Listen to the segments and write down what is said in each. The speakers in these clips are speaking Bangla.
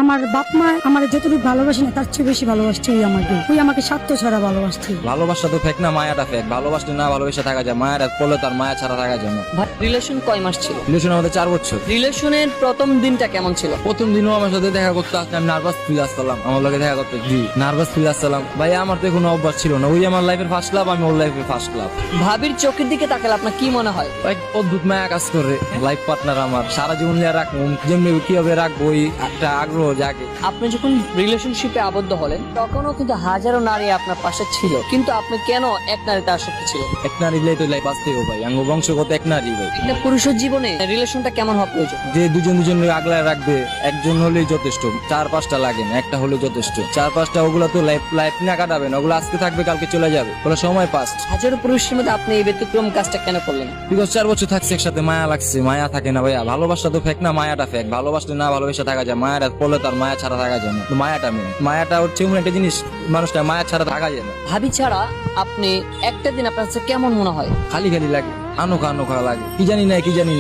আমার বাপ মা আমার যতটুকু ভালোবাসে না তার চেয়ে বেশি ভালোবাসছে ওই আমাকে। ওই আমাকে স্বার্থ ছাড়া ভালোবাসছে। ভালোবাসা তো ফেক না, মায়াটা ফেক। ভালোবাসলে না ভালোবেসে থাকা যায়, মায়াটা পড়লে তার মায়া ছাড়া থাকা যায় না। রিলেশন কয় মাস ছিল? রিলেশন আমাদের 4 বছর। রিলেশনের প্রথম দিনটা কেমন ছিল? প্রথম দিনও আমার সাথে দেখা করতে আসলে আমি নার্ভাস ফিল আসতাম, আমার লগে দেখা করতে নার্ভাস ফিল আসতাম। ভাই আমার তো কোনো অভ্যাস ছিল না, ওই আমার লাইফের ফার্স্ট লাভ, আমি ওর লাইফের ফার্স্ট লাভ। ভাবির চোখের দিকে তাকালে আপনার কি মনে হয়? এক অদ্ভুত মায়া কাজ করে। লাইফ পার্টনার আমার, সারা জীবন নিয়ে রাখবো, যেমনি কিভাবে রাখবো ওই একটা আগ্রহ জাগে। আপনি যখন রিলেশনশিপে আবদ্ধ হলেন তখনও কিন্তু হাজারো নারী আপনার পাশে ছিল, কিন্তু আপনি কেন এক নারীতে আসক্তি ছিল? এক নারী তো লাইফ আসতে ভাই, আঙ্গ বংশগত এক নারী ভাই। একটা পুরুষের জীবনে রিলেশনটা কেমন হওয়া প্রয়োজন? যে দুজন আগলায় রাখবে, একজন হলেই যথেষ্ট, 4-5টা লাগে না, একটা হলে যথেষ্ট। 4-5টা ওগুলো তো লাইফ না কাটাবে না, ওগুলো আজকে থাকবে কালকে চলে যাবে, ওগুলো সময় পাস। হাজারো পুরুষের মধ্যে আপনি এই ব্যতিক্রম কাজটা কেন করলেন? বিকজ 4 বছর থাকছে একসাথে, মায়া লাগছে। মায়া থাকে না ভাইয়া, ভালোবাসা তো ফেক না, মায়াটা ফেক। ভালোবাসলে না ভালোবেসে থাকা যায়, মায়াটা পড়লে তার মায়া ছাড়া থাকা যায় না। তো মায়াটা মেন, মায়াটা হচ্ছে এমন একটা জিনিস, মানুষটা মায়া ছাড়া থাকা যায় না। ভাবি ছাড়া আপনি একটা দিন আপনার কাছে কেমন মনে হয়? খালি খালি লাগে, আনোখা লাগে, কি জানি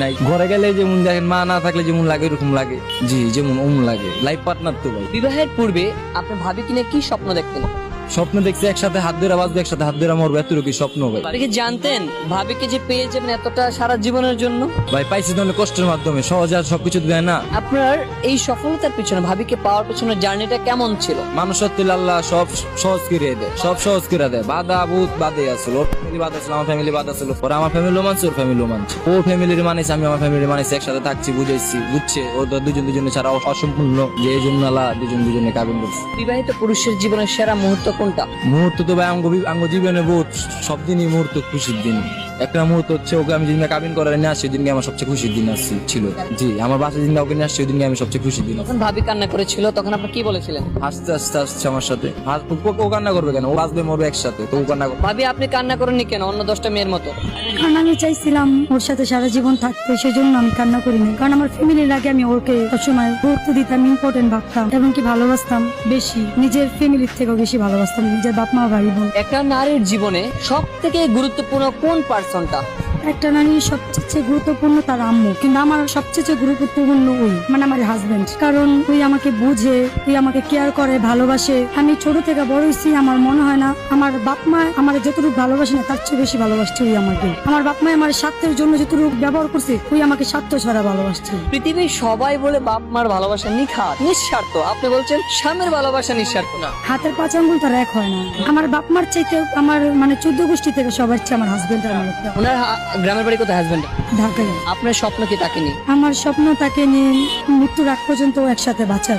নাই। ঘরে গেলে যেমন দেখেন, মা না থাকলে যেমন লাগে এরকম লাগে, জি যেমন ওম লাগে। লাইফ পার্টনার তো ভাই। বিবাহের পূর্বে আপনি ভাবি কিনে কি স্বপ্ন দেখতেন? স্বপ্ন দেখছি একসাথে হাত ধরে বাঁচবে, একসাথে হাত ধরে মরবো, এতটুকু স্বপ্ন ভাই। আপনি কি জানতেন ভাবিকে যে পেয়ে যাবেন এতটা সারা জীবনের জন্য? ভাই পাইছি তো অনেক কষ্টের মাধ্যমে, সহজে আর সবকিছু দেয় না। আপনার এই সফলতার পিছনে, ভাবিকে পাওয়ার পিছনে জার্নিটা কেমন ছিল? মানুষ সত্যি আল্লাহ সব সহজ করে দেয়, সব সহজ করে দেয়। বাধা বহুত বাদে আসলো, ওর ফ্যামিলি বাদ আসলো, আমার ফ্যামিলি বাদ আসলো, পরে আমার ফ্যামিলিও মানছে, ওর ফ্যামিলিও মানছে। ও ফ্যামিলির মানেছে, আমি আমার ফ্যামিলির মানেছি, একসাথে থাকছি, বুঝছে ও তো দুজনে ছাড়া অসম্পূর্ণ, যে এই জন্য আল্লাহ দুজনে কাবিন করছে। বিবাহিত পুরুষের জীবনের সেরা মুহূর্ত কোনটা? মুহূর্ত তো ভাই আঙ্গ জীবনে বহুত, সব দিনই মুহূর্ত খুশির দিন। একটা মুহূর্ত হচ্ছে ওকে আমি যেদিনকে কাবিন করার নিয়ে আসছি, ওইদিনকে আমার সবচেয়ে খুশির দিন ছিল। জি আমার বাসা যেদিন ওকে নিয়ে আসছি, ওইদিনকে আমি সবচেয়ে খুশির দিন। যখন ভাবি কান্না করেছিল তখন আপনি কি বলেছিলেন? আস্তে আসছে আমার সাথে। ও কান্না করবে কেন? ও বাঁচবে মরবে একসাথে, তো ও কান্না করবে। ভাবি আপনি কান্না করেননি কেন অন্য 10টা মেয়ের মতো? কারণ আমি চাইছিলাম ওর সাথে সারা জীবন থাকতে, সেজন্য আমি কান্না করিনি। কারণ আমার ফ্যামিলির আগে আমি ওকে সবসময় গুরুত্ব দিতাম, ইম্পর্টেন্ট ভাবতাম এবং কি ভালোবাসতাম বেশি, নিজের ফ্যামিলির থেকেও বেশি ভালোবাসতাম নিজের বাপ মা ভাই বোন। একটা নারীর জীবনে সব থেকে গুরুত্বপূর্ণ কোন পার্সনটা? একটা নারীর সবচেয়ে গুরুত্বপূর্ণ তার আম্মু, কিন্তু আমার সবচেয়ে গুরুত্বপূর্ণ ওই মানে আমার হাজবেন্ড। কারণ ওই আমাকে বুঝে, ওই আমাকে কেয়ার করে, ভালোবাসে। আমি ছোট থেকে বড় হয়েছি, আমার মনে হয় না আমার বাপ মা আমার যতটুকু ভালোবাসে না তার চেয়ে বেশি ভালোবাসছে ওই আমাকে। আমার বাপ মা আমার স্বার্থের জন্য যতটুকু ব্যবহার করছে, ওই আমাকে স্বার্থ ছাড়া ভালোবাসছে। পৃথিবীর সবাই বলে বাপ মার ভালোবাসা নিখাত, নিঃস্বার্থ। আপনি বলছেন স্বামীর ভালোবাসা নিঃস্বার্থ না? হাতের 5 আঙ্গুল তার এক হয় না। আমার বাপ মার চাইতে আমার মানে 14 গোষ্ঠী থেকে সবার চেয়ে আমার হাজবেন্ড আর আমার একটা। ওনার গ্রামের বাড়ি কোথায়? হাজবেন্ড ঢাকায়। আপনার স্বপ্ন কি তাকে নিয়ে? আমার স্বপ্ন তাকে নিয়ে মৃত্যুর আগ পর্যন্ত একসাথে বাঁচার।